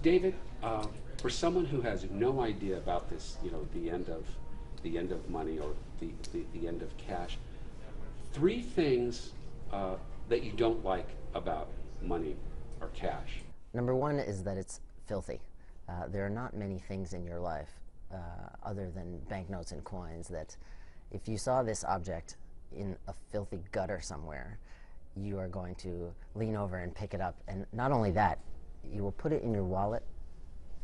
David, for someone who has no idea about this, the end of money or the end of cash, three things that you don't like about money or cash. Number one is that it's filthy. There are not many things in your life other than banknotes and coins that if you saw this object in a filthy gutter somewhere, you are going to lean over and pick it up. And not only that, you will put it in your wallet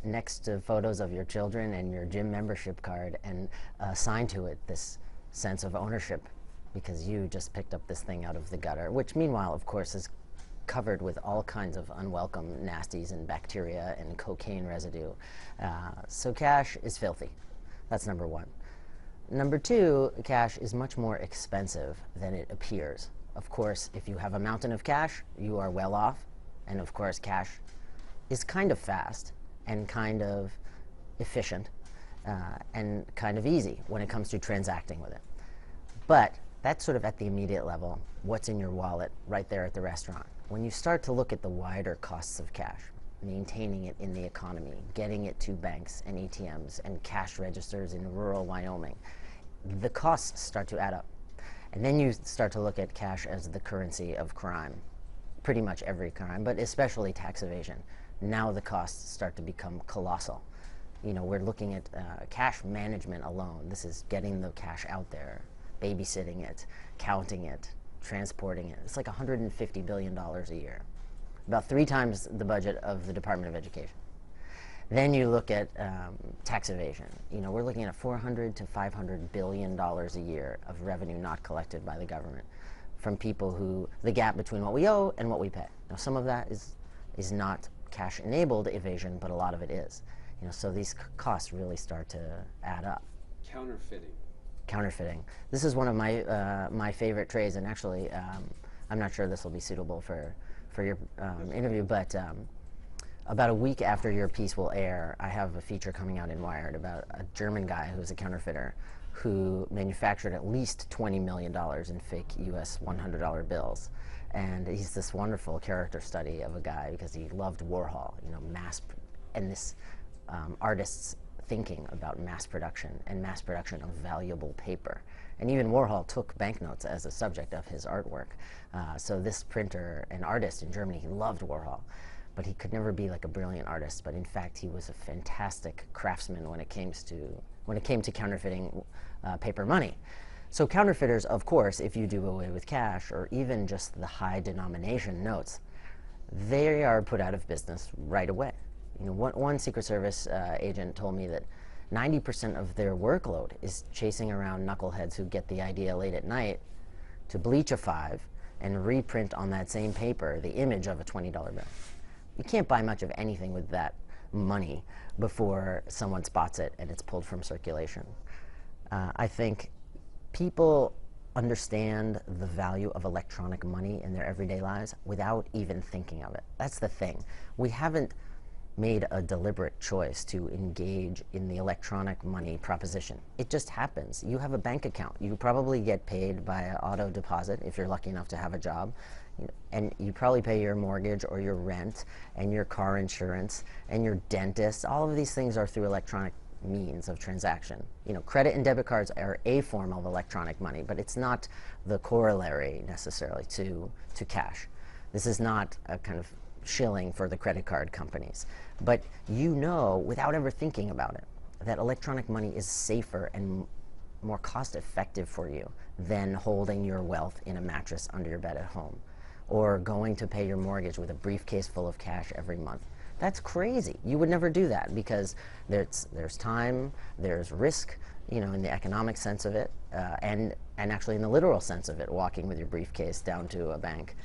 next to photos of your children and your gym membership card and assign to it this sense of ownership because you just picked up this thing out of the gutter, which meanwhile, of course, is covered with all kinds of unwelcome nasties and bacteria and cocaine residue. So cash is filthy. That's number one. Number two, cash is much more expensive than it appears. Of course, if you have a mountain of cash, you are well off. And of course, cash is kind of fast and kind of efficient and kind of easy when it comes to transacting with it. But that's sort of at the immediate level, what's in your wallet right there at the restaurant. When you start to look at the wider costs of cash, maintaining it in the economy, getting it to banks and ATMs and cash registers in rural Wyoming, the costs start to add up. And then you start to look at cash as the currency of crime, pretty much every crime, but especially tax evasion. Now the costs start to become colossal. You know, we're looking at cash management alone. This is getting the cash out there, babysitting it, counting it, transporting it. It's like $150 billion a year, about 3 times the budget of the Department of Education. Then you look at tax evasion. You know, we're looking at $400 to $500 billion a year of revenue not collected by the government from people who, the gap between what we owe and what we pay. Now, some of that is not cash-enabled evasion, but a lot of it is. You know, so these costs really start to add up. Counterfeiting. Counterfeiting. This is one of my my favorite trades, and actually, I'm not sure this will be suitable for your interview, but about a week after your piece will air, I have a feature coming out in Wired about a German guy who's a counterfeiter who manufactured at least $20 million in fake US $100 bills. And he's this wonderful character study of a guy because he loved Warhol, you know, and this artist's thinking about mass production and mass production of valuable paper. And even Warhol took banknotes as a subject of his artwork. So this printer and artist in Germany, he loved Warhol, but he could never be like a brilliant artist. But in fact, he was a fantastic craftsman when it came to counterfeiting paper money. So counterfeiters, of course, if you do away with cash or even just the high denomination notes, they are put out of business right away. You know, one Secret Service agent told me that 90% of their workload is chasing around knuckleheads who get the idea late at night to bleach a 5 and reprint on that same paper the image of a $20 bill. You can't buy much of anything with that money before someone spots it and it's pulled from circulation. I think people understand the value of electronic money in their everyday lives without even thinking of it. That's the thing. We haven't made a deliberate choice to engage in the electronic money proposition. It just happens. You have a bank account. You probably get paid by auto deposit if you're lucky enough to have a job. And you probably pay your mortgage or your rent and your car insurance and your dentist. All of these things are through electronic means of transaction. You know, credit and debit cards are a form of electronic money, but it's not the corollary necessarily to cash. This is not a kind of shilling for the credit card companies. But you know, without ever thinking about it, that electronic money is safer and more cost-effective for you than holding your wealth in a mattress under your bed at home or going to pay your mortgage with a briefcase full of cash every month. That's crazy. You would never do that because there's time, there's risk, you know, in the economic sense of it, and actually in the literal sense of it, walking with your briefcase down to a bank.